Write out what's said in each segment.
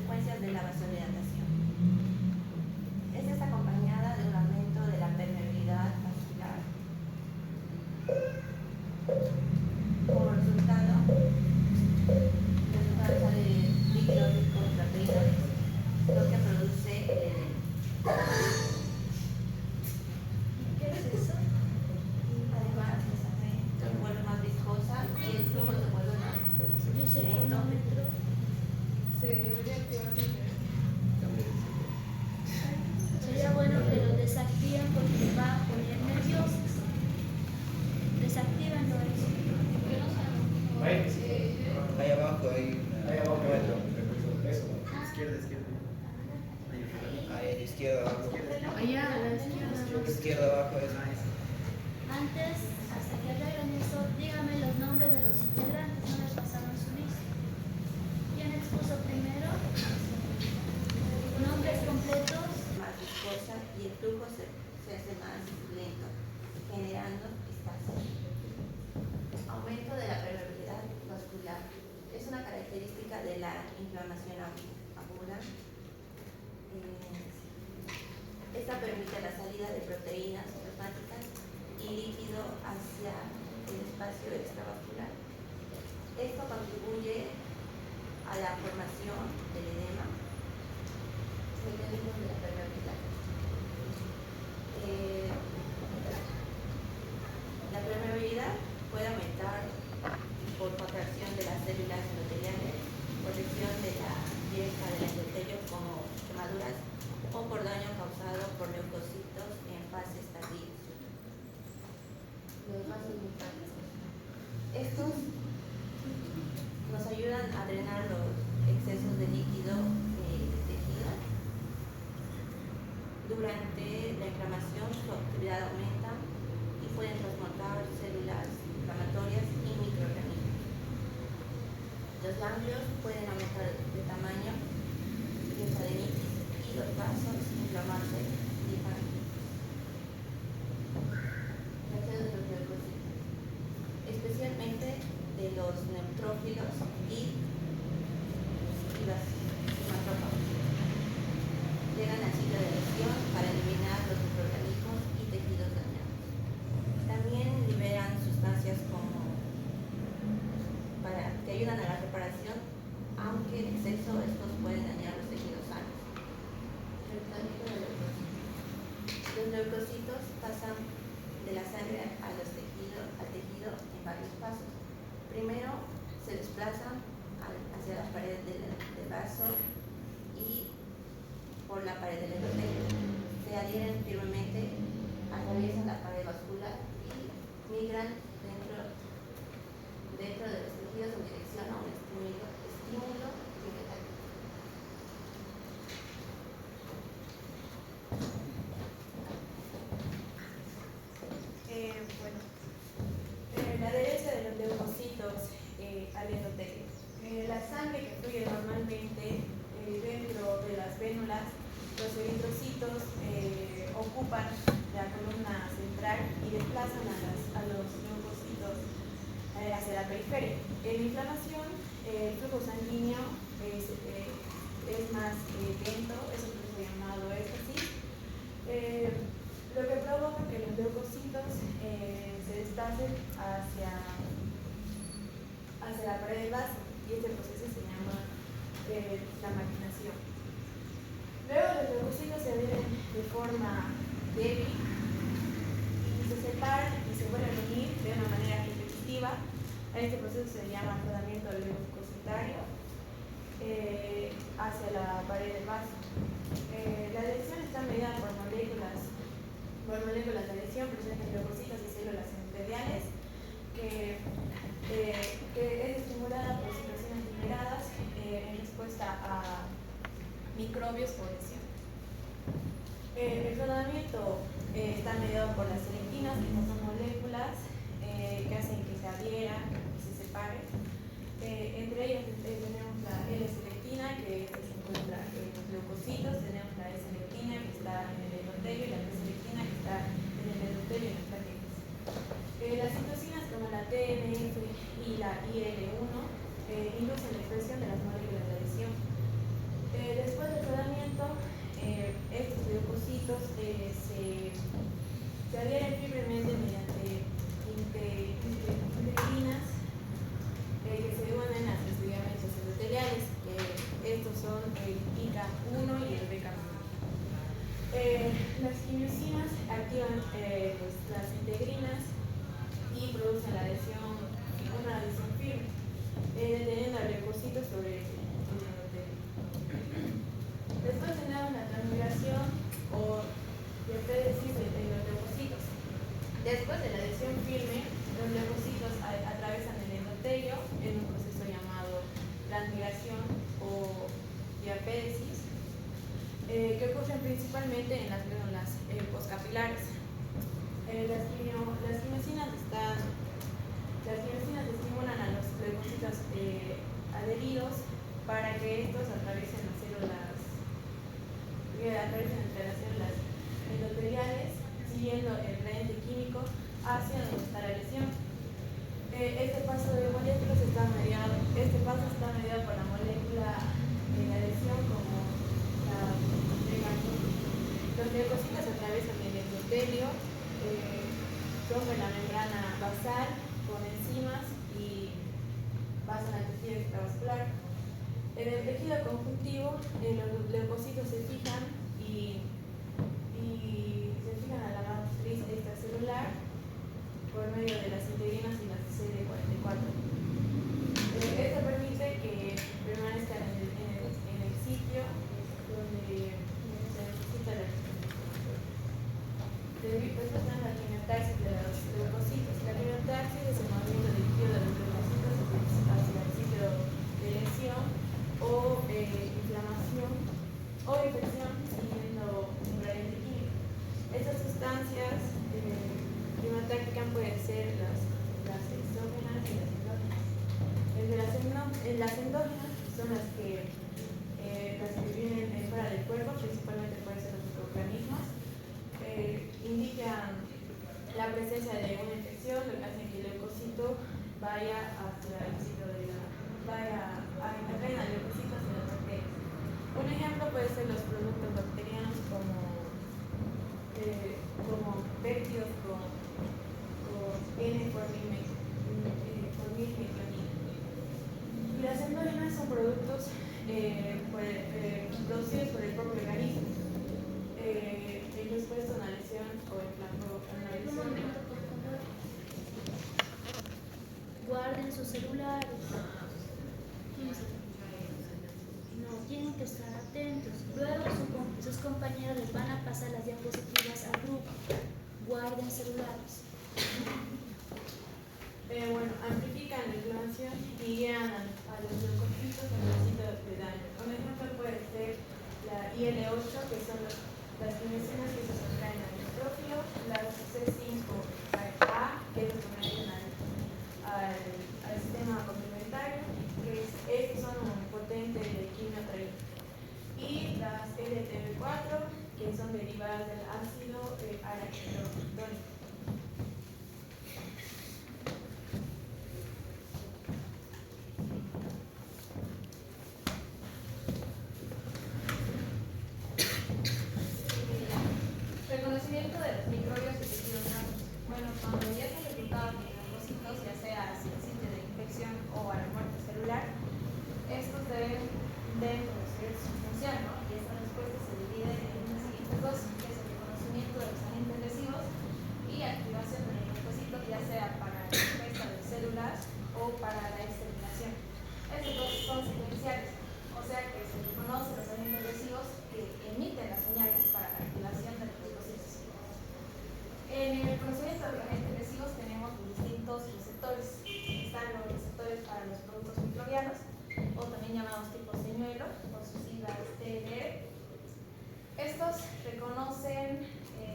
consecuencias de la vasodilatación. Esta está acompañada de un aumento de la permeabilidad vascular. Como resultado sale líquido rico en proteínas, lo que produce el edema. ¿Qué es eso? Además, la sangre se vuelve más viscosa y el flujo se vuelve más lento. Se debería activar sin querer. Sería bueno que lo desactiven porque me va a poner nerviosos. Desactívenlo eso. Ahí abajo hay una. Ahí abajo hay otro. Eso. Izquierda. Ahí, izquierda abajo. Allá a la izquierda. Izquierda abajo es. Antes, hasta que arreglen eso, díganme los nombres de los integrantes, no les pasaron su lista. ¿Quién expuso primero? Nombres completos. Más viscosa y el flujo se hace más lento, generando estasis. Aumento de la permeabilidad vascular es una característica de la inflamación aguda. Esta permite la salida de proteínas plasmáticas y líquido hacia el espacio extravascular. Esto contribuye a la formación del edema. Mecanismos de la permeabilidad. La permeabilidad puede aumentar por contracción de las células endoteliales, protección de la yesca del endotelio como quemaduras o por daño causado por leucocitos en fases tardías. Los vasos linfáticos. Estos nos ayudan a drenar los excesos de líquido del tejido. Durante la inflamación su actividad aumenta y pueden transportar células inflamatorias y microorganismos. Los ganglios pueden aumentar de tamaño, linfadenitis y los vasos inflamarse y de los leucocitos, especialmente de los neutrófilos y los macrófagos. Llegan al sitio de lesión para eliminar los microorganismos y tejidos dañados. También liberan sustancias que ayudan a la reparación, aunque en exceso estos pueden dañar los tejidos sanos. Los leucocitos pasan de la sangre al tejido en varios pasos. Primero se desplazan hacia la pared del vaso y por la pared del endotelio. Se adhieren firmemente, atraviesan la pared vascular y migran dentro de los tejidos en dirección a un estímulo inmediato. La adherencia de los leucocitos al endotelio. La sangre que fluye normalmente dentro de las vénulas, los eritrocitos ocupan la columna central y desplazan a los leucocitos hacia la periferia. En inflamación, el flujo sanguíneo es más lento, es un proceso llamado éxtasis, lo que provoca que los leucocitos se desplacen hacia la pared del vaso, y este proceso se llama la maquinación. Luego los leucocitos se adhieren de forma débil y se separan y se vuelven a unir de una manera repetitiva. A este proceso se llama rodamiento leucocitario hacia la pared del vaso. La adhesión está medida por moléculas de adhesión presentes en leucocitos y células endoteliales que es estimulada por secreciones liberadas en respuesta a microbios o lesión. El rodamiento está mediado por las selectinas, que son moléculas que hacen que se adhieran y se separen. Entre ellas tenemos la L-selectina, que se encuentra en los leucocitos, tenemos la E-selectina, que está en el endotelio, y la T-selectina, que está en el endotelio y en las plaquetas. Las citocinas como la TNF y la IL-1 inducen la expresión de las moléculas de adhesión. Después del tratamiento, estos leucocitos se adhieren firmemente mediante integrinas que se unen a sus ligamentos endoteliales, que estos son el ICA1 y el BK1. Las quimiosinas activan las integrinas y producen una adhesión firme, deteniendo al leucocito sobre el endotelio. Después tenemos la transmigración o diapédesis de los leucocitos. Después de la adhesión firme, los leucocitos atraviesan el endotelio en un proceso llamado transmigración o diapédesis, que ocurren principalmente en las glándulas postcapilares. Las quimiosinas estimulan a los leucocitos adheridos para que estos atraviesen entre las células endoteliales, siguiendo el gradiente químico hacia donde está la lesión. Este paso está mediado por la molécula de la lesión como la BK1. Los leucocitos atraviesan el endotelio, rompen la membrana basal con enzimas y pasan al tejido extravascular. En el tejido conjuntivo, los leucocitos se fijan a la matriz extracelular por medio de las integrinas y las CD44. Esto permite que permanezcan en el sitio donde se necesita la regeneración. Después tenemos la quimiotaxis de los leucocitos. La quimiotaxis es el movimiento dirigido de los leucocitos hacia el sitio de lesión o inflamación o infección siguiendo un gradiente químico. Estas sustancias quimiotácticas pueden ser las exógenas y las endógenas. Las endógenas son las que vienen fuera del cuerpo, principalmente pueden ser los microorganismos. Indican la presencia de una infección, lo que hace que el leucocito vaya hacia el sitio atraen al leucocito hacia las bacterias. Un ejemplo puede ser los productos bacterianos como péptidos con N-formilmetionina. Y las endógenas son productos producidos por el propio organismo, en respuesta a una lesión o una Un lesión. momento, por favor. Guarden sus celulares. No, tienen que estar atentos. Luego sus compañeros les van a pasar las diapositivas al grupo. Guarden celulares. Amplifican la inflamación y guían a los leucocitos en el sitio de daño. Un ejemplo puede ser la IL-8, que son las quimiosinas que se sustraen al neutrófilo, las C5A, que se someten al sistema complementario, estos son un potente quimiotraído, y las LTB4, que son derivadas del ácido araquidónico. Reconocimiento de los microbios y tejidos sanos. Bueno, cuando ya se resultados de leucocitos, ya sea si existe de infección o a la muerte celular, estos deben conocer su función, ¿no? Y esta respuesta se divide en las siguientes dos, que es el reconocimiento de los agentes lesivos y activación del leucocito, ya sea para la respuesta de células o para la exterminación. Estos dos son secuenciales, o sea que se reconoce los agentes lesivos que emiten las señales para la activación de los leucocitos. En el conocimiento de los agentes lesivos tenemos distintos receptores. Están los receptores para los productos microbianos, o también llamados tipo señuelo, por sus siglas TLR. Estos reconocen,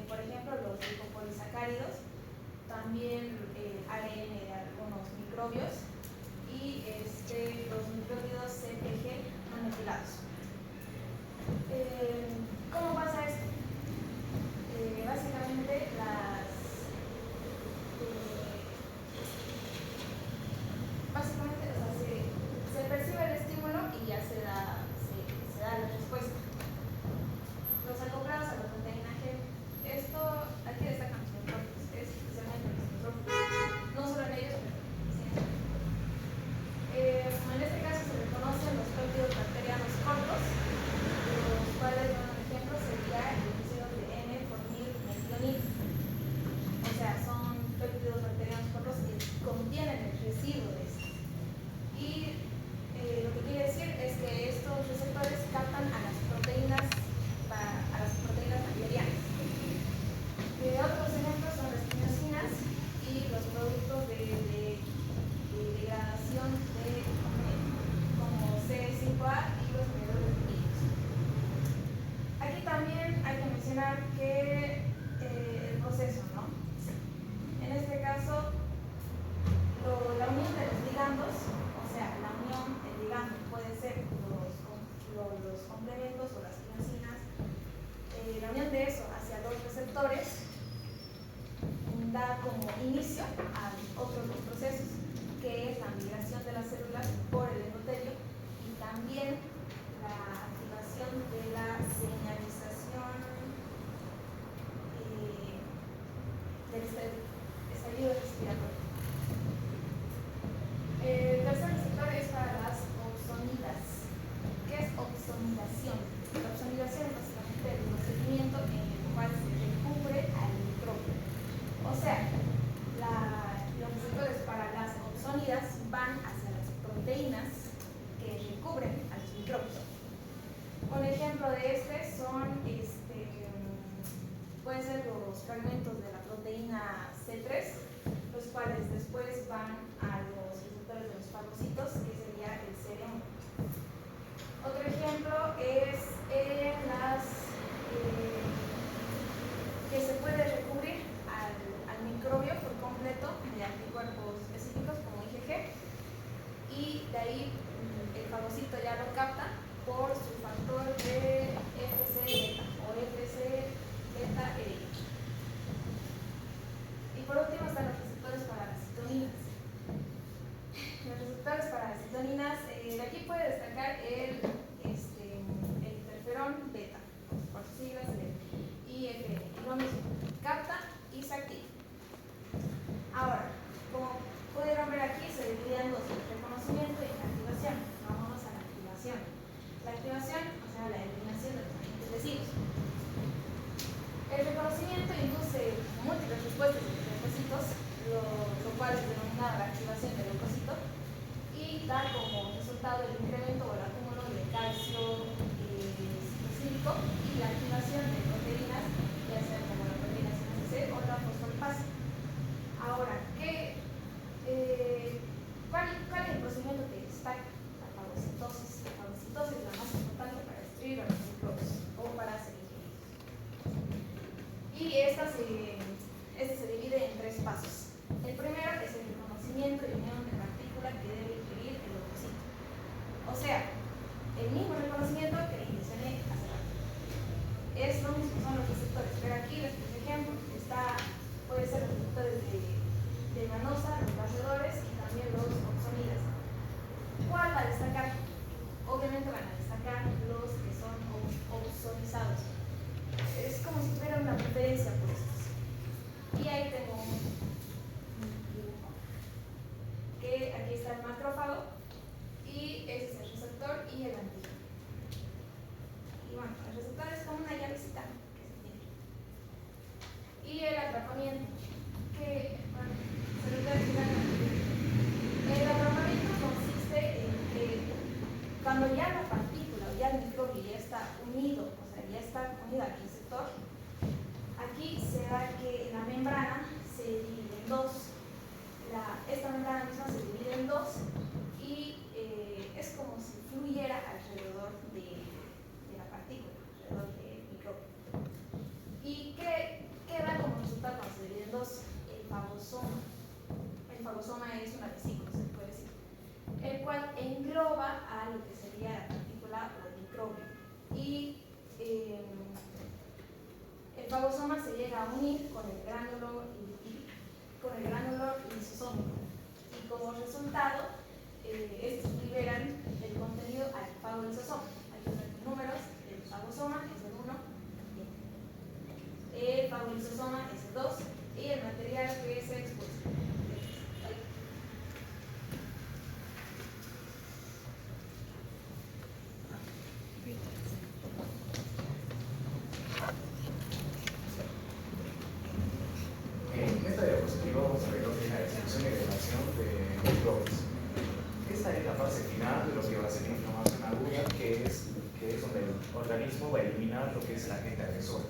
por ejemplo, los lipopolisacáridos, también el ARN de algunos microbios y los micróbidos CpG manipulados. ¿Cómo pasa esto? Básicamente se percibe el estímulo y ya se da la respuesta. clasificación de como C5A y los mediadores de químicos. Aquí también hay que mencionar que el proceso, ¿no? En este caso, la unión de los ligandos, o sea, la unión del ligando puede ser los complementos o las tirosinas, la unión de eso hacia los receptores da como inicio a otros dos procesos, que es la migración de las células por el endotelio y también la activación de la señalización del estallido respiratorio. El tercer receptor es para las opsonidas. ¿Qué es opsonidación? La opsonidación es básicamente el procedimiento en el cual se recubre al microbio. O sea, los receptores para las opsonidas van hacia las proteínas que recubren a los microbios. Un ejemplo de este son, pueden ser los fragmentos de la proteína C3, los cuales después van a los receptores de los fagocitos, que sería el CR1. Otro ejemplo es que se puede recubrir al microbio por completo de anticuerpos específicos como IgG, y de ahí el fagocito ya lo capta por su factor de Fc beta o Fc beta E. Y por último están los receptores para las citoninas. Los receptores para las citoninas, de aquí puede destacar el interferón beta, por sus siglas de IFN. Y lo mismo, capta y se activa. Ahora, como pudieron ver aquí, se divide en dos, el reconocimiento y la activación. Vamos a la activación. La activación, o sea, la eliminación de los agentes lesivos. El reconocimiento induce múltiples respuestas de leucocitos, lo cual es denominada la activación del leucocito, y da como resultado el incremento o el acúmulo de calcio citocílico y la activación de proteínas, ya sea como la proteína sinasa C o la fosfolipasa. Ahora, ¿cuál es el procedimiento que destaca? La fagocitosis. La fagocitosis es la más importante para destruir a los microbios o para ser ingeridos. Y esta se divide en tres pasos. El primero es el reconocimiento y unión de partícula que debe ingerir el leucocito. O sea, el mismo reconocimiento que mencioné hace rato. Es lo mismo, son los receptores. Pero aquí les puse ejemplo, puede ser los receptores de manosa, los barredores y también los opsonidas. ¿Cuál va a destacar? Obviamente van a destacar los que son opsonizados. Es como si tuviera una preferencia por estos. Y ahí tengo un dibujo. Que aquí está el macrófago y ese es el receptor y el antígeno. Y bueno, el receptor es como una llavecita que se tiene. Y el atrapamiento, que bueno, se lo voy a explicar. El atrapamiento consiste en que cuando ya la partícula o ya el microbio ya está unido, o sea, ya está unido al receptor, aquí se da que la membrana se divide en dos. Esta membrana misma se divide en dos y es como si fluyera alrededor de la partícula, alrededor del microbio. ¿Y qué da como resultado cuando se divide en dos? El fagosoma. El fagosoma es una vesícula, se puede decir, el cual engloba a lo que sería la partícula o el microbio. Y el fagosoma se llega a unir con el gránulo lisosómico. Y como resultado, estos liberan el contenido al fagolisosoma. Aquí están los números, el fagosoma es el 1, el fagolisosoma es el 2 y el material que se expulsa. En esta diapositiva vamos a ver lo que es la destrucción y degradación de microbios. Esta es la fase final de lo que va a ser la inflamación aguda, que es donde el organismo va a eliminar lo que es el agente agresor.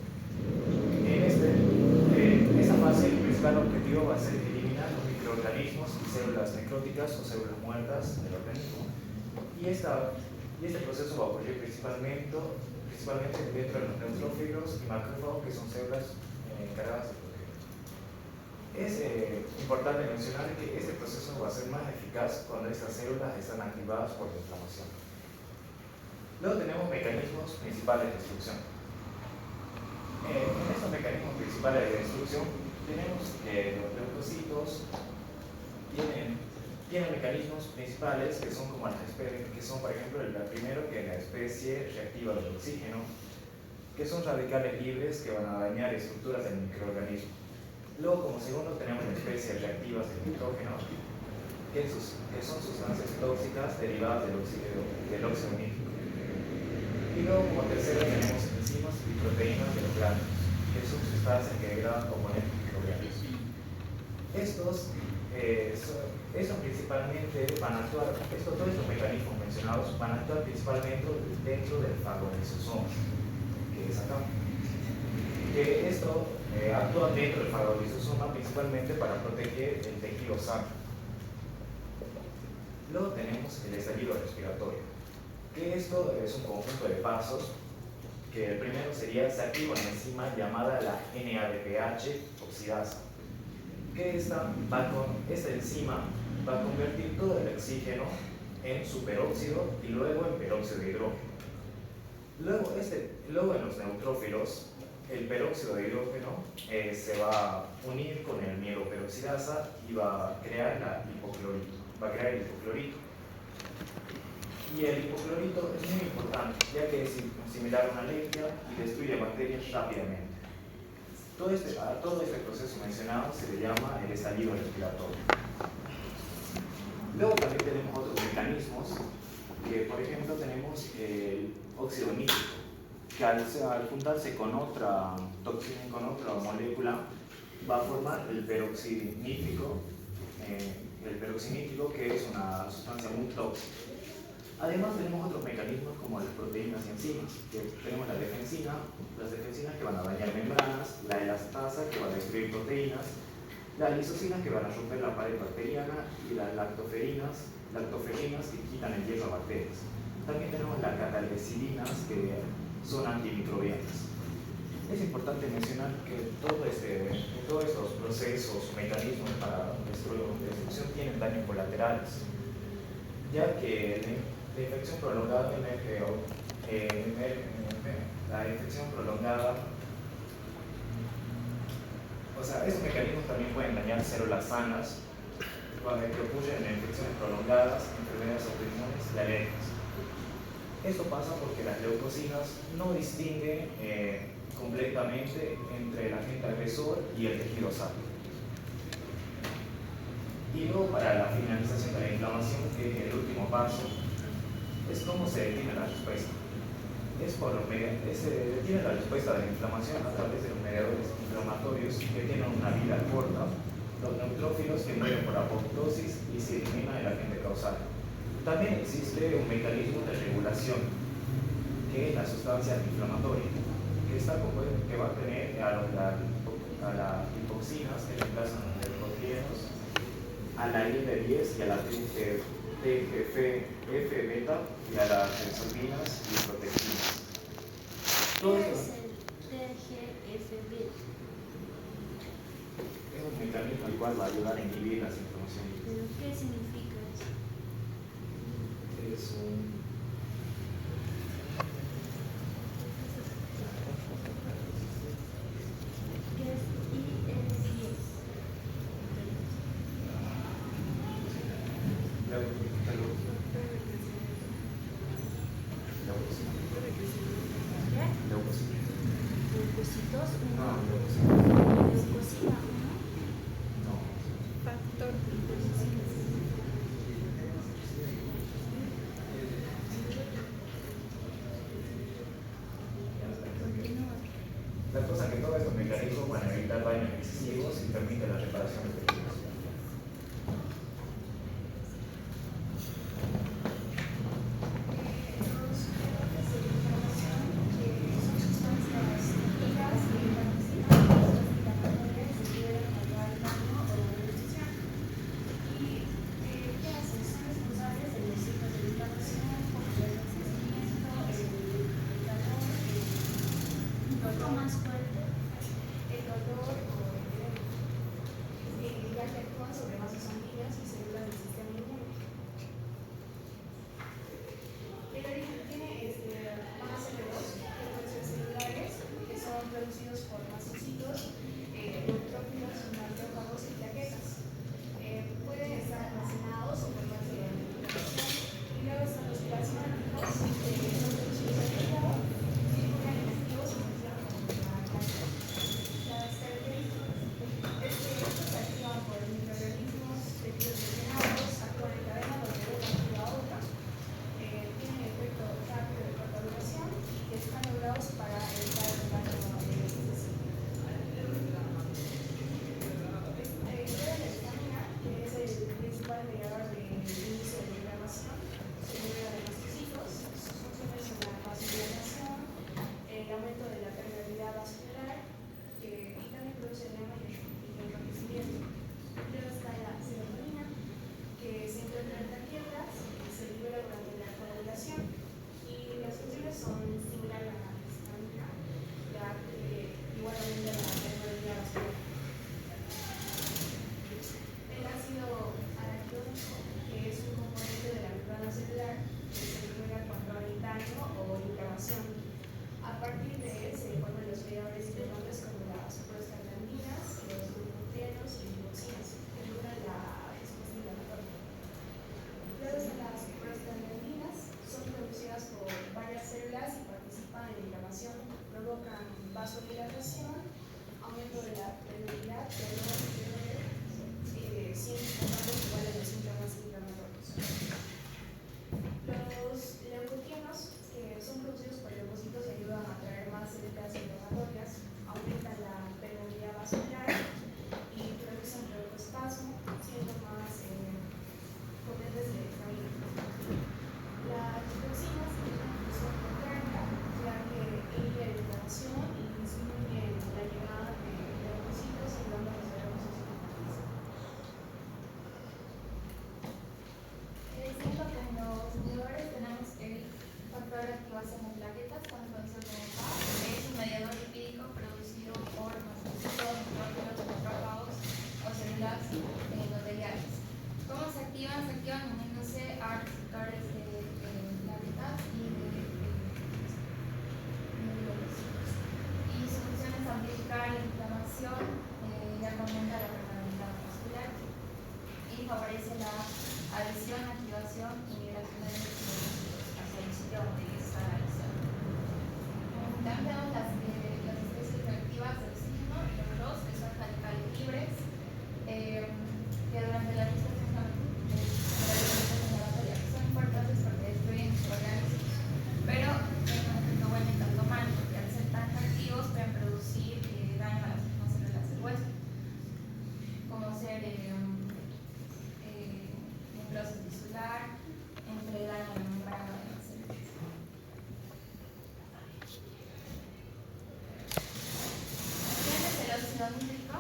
En esta fase, el principal objetivo va a ser eliminar los microorganismos células necróticas o células muertas del organismo. Y este proceso va a ocurrir principalmente dentro de los neutrófilos y macrófagos, que son células encargadas de proteger. Es importante mencionar que este proceso va a ser más eficaz cuando estas células están activadas por la inflamación. Luego tenemos mecanismos principales de destrucción. En estos mecanismos principales de destrucción tenemos que los leucocitos tienen mecanismos principales que son como que son, por ejemplo, el primero, que es la especie reactiva del oxígeno, que son radicales libres que van a dañar estructuras del microorganismo. Luego, como segundo, tenemos las especies reactivas del nitrógeno, que son sustancias tóxicas derivadas del óxido nítrico. Y luego, como tercero, tenemos enzimas y proteínas de los gránulos, que son sustancias que degradan componentes microbianos. Estos principalmente van a actuar, todos estos mecanismos mencionados van a actuar principalmente dentro del fagolisosoma, que es acá. Que esto actúa dentro del fagolisosoma principalmente para proteger el tejido sano. Luego tenemos el estallido respiratorio, que esto es un conjunto de pasos, que el primero sería se activa una enzima llamada la NADPH oxidasa, que esta enzima va a convertir todo el oxígeno en superóxido y luego en peróxido de hidrógeno. Luego en los neutrófilos, el peróxido de hidrógeno se va a unir con el mieloperoxidasa y va a crear el hipoclorito. Y el hipoclorito es muy importante, ya que es similar a una alergia y destruye bacterias rápidamente. Todo este proceso mencionado se le llama el estallido respiratorio. Luego también tenemos otros mecanismos, que por ejemplo tenemos el óxido nítrico, que al juntarse con otra toxina, con otra molécula, va a formar el peroxinítrico, que es una sustancia muy tóxica. Además tenemos otros mecanismos como las proteínas y enzimas, que tenemos las defensinas que van a dañar membranas, la elastasa que va a destruir proteínas, las lisocinas que van a romper la pared bacteriana y las lactoferinas que quitan el hierro a bacterias. También tenemos las catalecilinas que son antimicrobianas. Es importante mencionar que todos estos procesos o mecanismos para destrucción tienen daños colaterales, ya que la infección prolongada estos mecanismos también pueden dañar células sanas que ocurren en infecciones prolongadas, enfermedades autoinmunes y alergias. Esto pasa porque las leucocinas no distinguen completamente entre el agente agresor y el tejido sano. Y luego, para la finalización de la inflamación, que es el último paso, es cómo se detiene la respuesta. Se detiene la respuesta de la inflamación a través de los mediadores inflamatorios que tienen una vida corta, los neutrófilos que mueren por apoptosis y se elimina el agente causal. También existe un mecanismo de regulación, que es la sustancia antiinflamatoria, que va a tener a las lipoxinas que reemplazan a los leucotrienos, a la IL-10 y a la TGF-beta y a las resorbinas y proteínas. ¿Qué es el TGF-beta? Es un mecanismo el cual va a ayudar a inhibir las inflamaciones. ¿Pero qué significa eso? Es un... ¿Qué es IL-10? ¿Leucocitos? ¿Leucocina 1? Factor. La cosa es que todos estos mecanismos van a evitar daños excesivos y permiten la reparación de tejidos. provocan vasodilatación, aumento de la permeabilidad, síntomas iguales a los síntomas inflamatorios. Los leucotrienos, que son producidos por leucocitos, ayudan a traer más células inflamatorias, aumentan la permeabilidad vascular y producen leucoespasmo, síntomas potentes de famina. Las toxinas tienen una función contraria, ya que inhiben la inflamación y disminuyen la llegada de leucocitos y glándulas de leucocitos. Siento que en los inhibidores tenemos el factor de activación de plaquetas, conocido como PAP, que es un mediador lipídico producido por macrófagos, macrófagos o células endoteliales. ¿Cómo se activan? Se activan uniéndose a receptores de plaquetas y de globocitos. Y su función es amplificar la inflamación y aumenta la permeabilidad vascular y favorece la adhesión, activación y migración de los globocitos hacia el sitio donde está la adhesión. También tenemos las especies reactivas del signo, los ROS, que son radicales libres, que durante la respuesta inflamatoria son importantes porque destruyen los organismos, pero no vuelven tanto mal, porque al ser tan activos pueden producir daño a las mismas células del hueso, como ser necrosis tisular, entre daño a la membrana de las células. Siguiente es el óxido nítrico,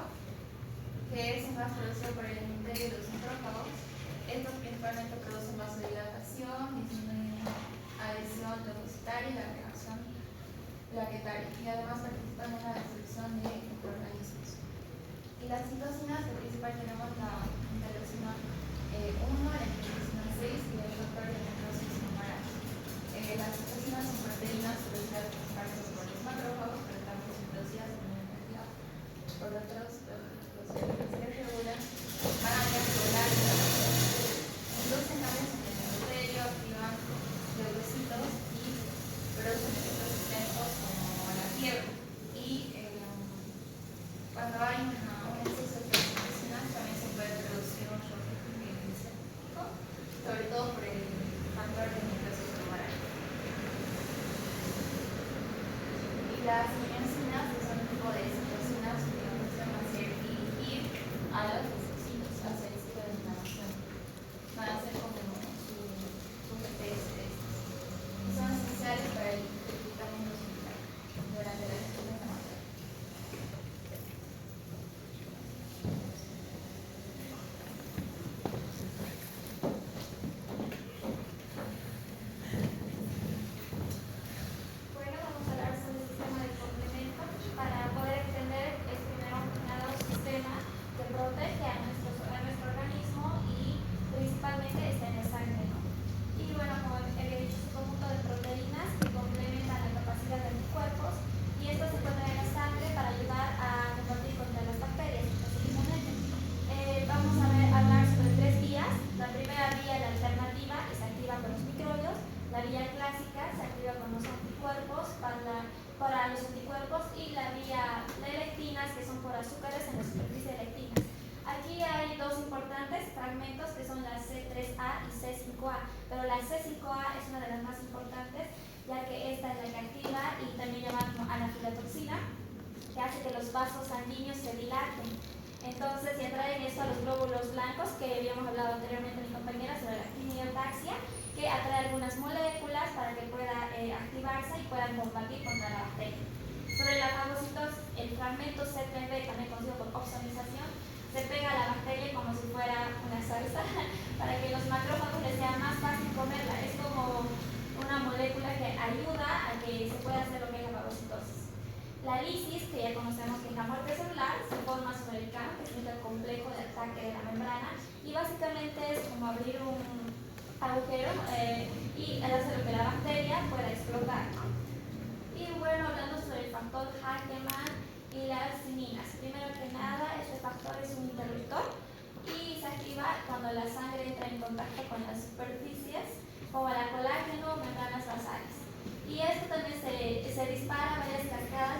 que es un gas producido por el endotelio de los macrófagos. Estos principalmente producen vasodilatación, disminuyen adhesión leucocitaria y la agregación plaquetaria, y además participan en la destrucción de microorganismos. Y las citocinas, que principal tenemos la interleucina 1, la interleucina 6 y el factor de necrosis humoral. Las citocinas son proteínas producidas principalmente por los macrófagos, pero también son producidas en menor cantidad por otros células que regulan manera celular y la producen cambios en el endotelio, activan leucocitos y producen efectos extensos como la fiebre. Y cuando hay un exceso de citocinas también se puede producir un shock epiléptico, sobre todo por el factor de necrosis tumoral. Y las miosinas, que son un tipo de citocinas que funcionan a dirigir a los leucocitos hacia el sitio de inflamación. Van a ser como su GPS. Son esenciales para el tratamiento celular durante la gestión inflamatoria. Bueno, vamos a hablar sobre el sistema de complemento. Para poder entender, es primero que nada un sistema que protege a nuestro organismo y principalmente está en la sangre, ¿no? Y bueno, como he dicho, es un conjunto de proteínas que complementan la capacidad de anticuerpos y estos se encuentran en la sangre para ayudar a combatir contra las bacterias específicamente. Vamos a hablar sobre tres vías. La primera vía, la alternativa, que se activa con los microbios. La vía clásica se activa con los anticuerpos para los anticuerpos, y la vía de lectinas, que son por azúcares en la superficie de lectinas. Aquí hay dos importantes fragmentos que son la C3A y C5A, pero la C5A es una de las más importantes, ya que esta es la que activa y también llamada como anafilotoxina, que hace que los vasos sanguíneos se dilaten. Entonces, y atrae en esto a los glóbulos blancos, que habíamos hablado anteriormente mi compañera sobre la quimiotaxia, que atrae algunas moléculas para que pueda activarse y puedan combatir contra la bacteria. Sobre la fagocitosis, el fragmento C3B, también conocido por opsonización, se pega a la bacteria como si fuera una salsa para que los macrófagos les sea más fácil comerla. Es como una molécula que ayuda a que se pueda hacer lo que es la fagocitosis. La lisis, que ya conocemos que es la muerte celular, se forma sobre el CAM, que es el complejo de ataque de la membrana, y básicamente es como abrir un agujero y hacer que la bacteria pueda explotar. Y bueno, hablando sobre el factor Hackemann y las ciminas. Primero que nada, este factor es un interruptor y se activa cuando la sangre entra en contacto con las superficies como la colágeno o membranas basales. Y esto también se dispara varias cascadas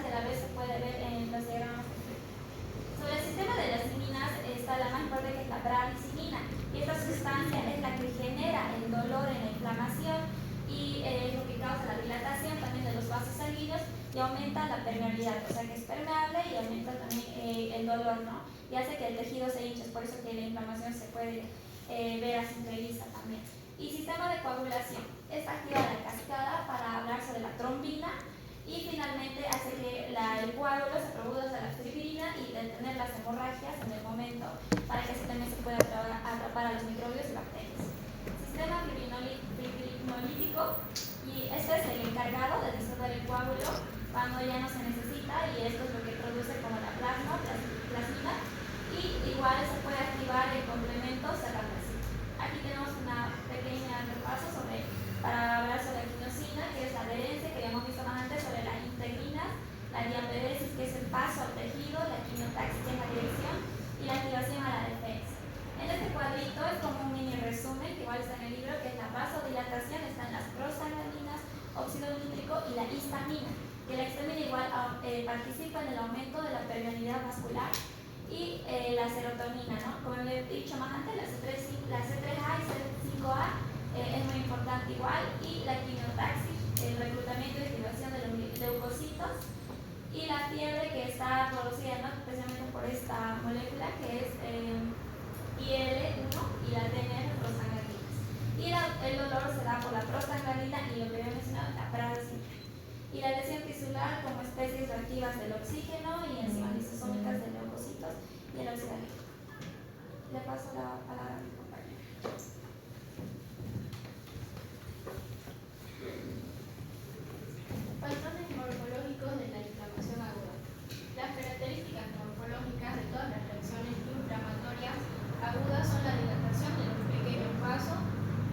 y aumenta la permeabilidad, o sea que es permeable y aumenta también el dolor, ¿no? Y hace que el tejido se hinche, es por eso que la inflamación se puede ver a simple vista también. Y sistema de coagulación. Esta activa la cascada para hablar sobre la trombina y finalmente hace que el coágulo se produzca la fibrina y detener las hemorragias en el momento para que así también se pueda atrapar a los microbios y bacterias. Sistema fibrinolítico, y este es el encargado de disolver el coágulo cuando ya no se necesita, y esto es lo que produce como la plasmina, y igual se puede activar el complemento cerrando el ciclo. Aquí tenemos una pequeña repaso para hablar sobre la quinosina, que es la adherencia que habíamos visto más antes, sobre la integrina, la diaperesis, que es el paso al tejido, la quimiotaxis, que es la dirección, y la activación a la defensa. En este cuadrito es como un mini resumen, que igual está en el libro, que es la vasodilatación, están las prostaglandinas, óxido nítrico y la histamina, que la histamina igual participa en el aumento de la permeabilidad vascular, y la serotonina, ¿no? Como le he dicho más antes, la C3A y C5A es muy importante igual, y la quimiotaxis, el reclutamiento y activación de los leucocitos, y la fiebre que está producida, ¿no?, especialmente por esta molécula que es IL-1 y la DNR prostaglandinas. Y el dolor se da por la prostaglandina y lo que había mencionado, la prazosin. Y la lesión tisular como especies reactivas del oxígeno y enzimas lisosómicas de leucocitos y el óxido nítrico. Le paso la palabra a mi compañero. Patrones morfológicos de la inflamación aguda. Las características morfológicas de todas las reacciones inflamatorias agudas son la dilatación de los pequeños vasos,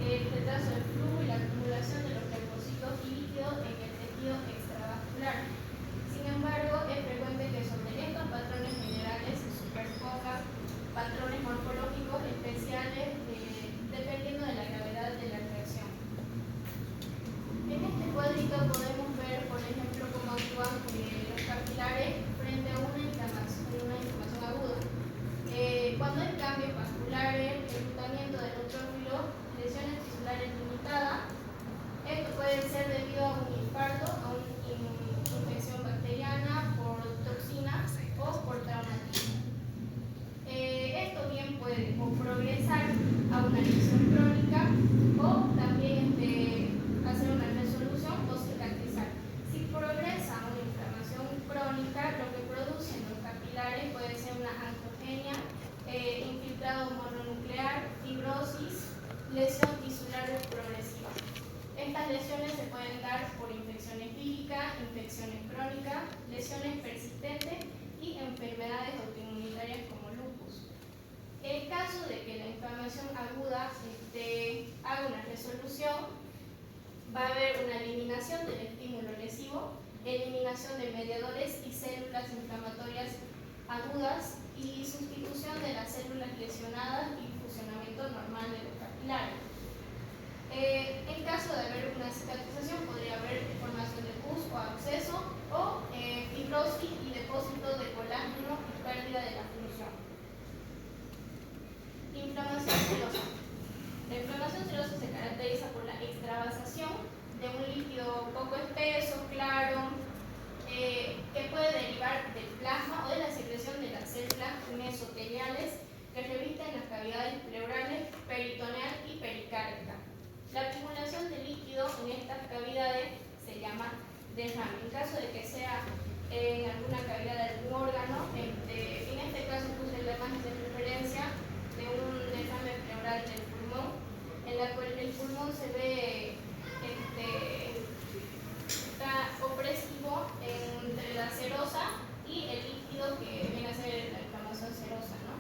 el retraso del flujo y la acumulación de los leucocitos y líquidos en el tejido extravascular. Sin embargo, es frecuente que sobre estos patrones generales se superpongan patrones morfológicos especiales dependiendo de la gravedad de la reacción. En este cuadrito podemos ver, por ejemplo, cómo actúan los capilares frente a una inflamación aguda. Cuando hay cambios vasculares, reclutamiento de neutrófilos, lesiones tisulares limitadas, esto puede ser debido a un infarto, a una infección bacteriana, por toxinas o por traumatismo. Esto bien puede o progresar a una lesión crónica o también hacer una resolución o cicatrizar. Si progresa a una inflamación crónica, lo que producen los capilares puede ser una angiogenia, infiltrado mononuclear, fibrosis, lesión tisular progresiva. Estas lesiones se pueden dar por infecciones víricas, infecciones crónicas, lesiones persistentes y enfermedades autoinmunitarias como lupus. En el caso de que la inflamación aguda haga una resolución, va a haber una eliminación del estímulo lesivo, eliminación de mediadores y células inflamatorias agudas y sustitución de las células lesionadas y funcionamiento normal de los capilares. En caso de haber una cicatrización, podría haber formación de pus o absceso o fibrosis y depósito de colágeno y pérdida de la función. Inflamación serosa. La inflamación serosa se caracteriza por la extravasación de un líquido poco espeso, claro, que puede derivar del plasma o de la secreción de las células mesoteliales que revisten las cavidades pleurales, peritoneal y pericárdica. La acumulación de líquido en estas cavidades se llama derrame. En caso de que sea en alguna cavidad de algún órgano, en este caso puse la imagen de referencia de un derrame pleural del pulmón, en la cual el pulmón se ve está opresivo entre la serosa y el líquido que viene a ser la inflamación serosa, ¿no?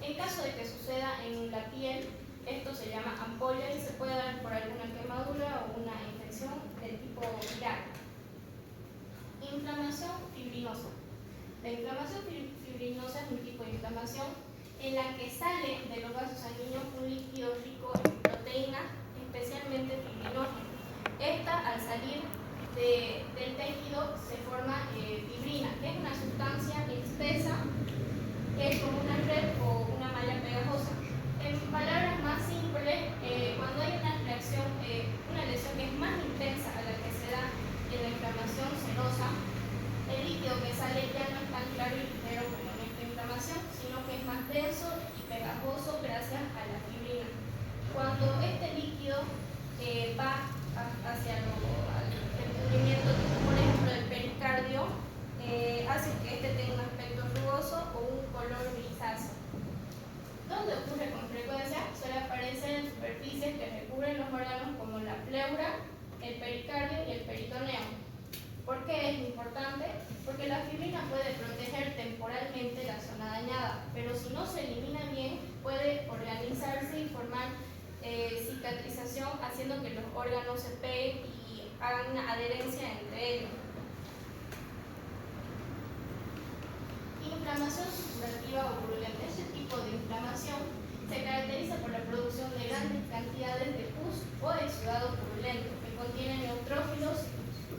En caso de que suceda en la piel, esto se llama ampolla y se puede dar por alguna quemadura o una infección de tipo viral. Inflamación fibrinosa. La inflamación fibrinosa es un tipo de inflamación en la que sale de los vasos sanguíneos un líquido rico en proteínas, especialmente fibrinógeno. Esta, al salir del tejido, se forma fibrina, que es una sustancia espesa, que es como una red o una malla pegajosa. En palabras más simples, cuando hay una reacción, una lesión que es más intensa a la que se da en la inflamación serosa, pleura, el pericardio y el peritoneo. ¿Por qué es importante? Porque la fibrina puede proteger temporalmente la zona dañada, pero si no se elimina bien, puede organizarse y formar cicatrización, haciendo que los órganos se peguen y hagan una adherencia entre ellos. Inflamación supurativa o purulenta. Este tipo de inflamación se caracteriza por la producción de grandes cantidades de pus o exudado purulento que contiene neutrófilos,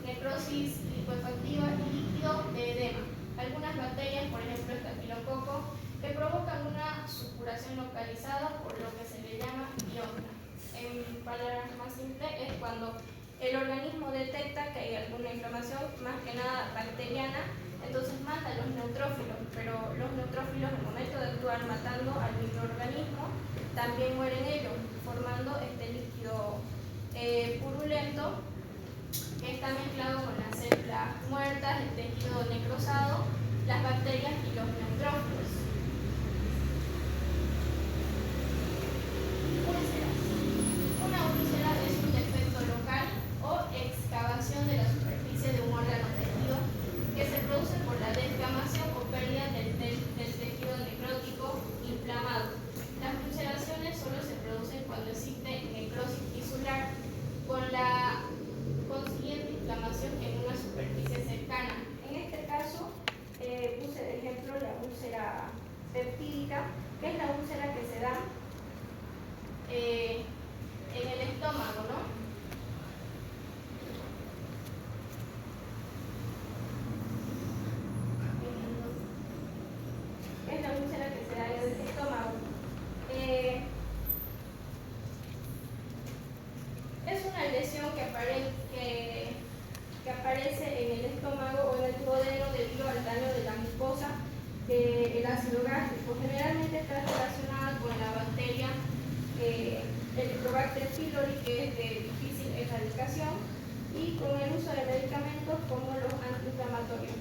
necrosis lipoefactiva y líquido de edema. Algunas bacterias, por ejemplo estafilococo, que provocan una supuración localizada, por lo que se le llama biota. En palabras más simples, es cuando el organismo detecta que hay alguna inflamación, más que nada bacteriana, entonces mata a los neutrófilos, pero los neutrófilos al momento de actuar matando al microorganismo también mueren ellos, formando este líquido purulento que está mezclado con las células muertas, el tejido necrosado, las bacterias y los neutrófilos. Úlceras. Una úlcera es un defecto local o excavación de la superficie de un órgano o tejido que se produce por la descamación o pérdida del tejido necrótico inflamado. Las ulceraciones solo se producen cuando existe necrosis tisular con la consiguiente inflamación en una superficie cercana. En este caso, puse de ejemplo la úlcera peptídica, que es la úlcera que se da en el estómago, ¿no? Es la úlcera que se da en el estómago. Es una lesión que aparece en el estómago o en el duodeno debido al daño de la mucosa del ácido gástrico. Generalmente está relacionada con la bacteria Helicobacter pylori, que es de difícil erradicación, y con el uso de medicamentos como los antiinflamatorios.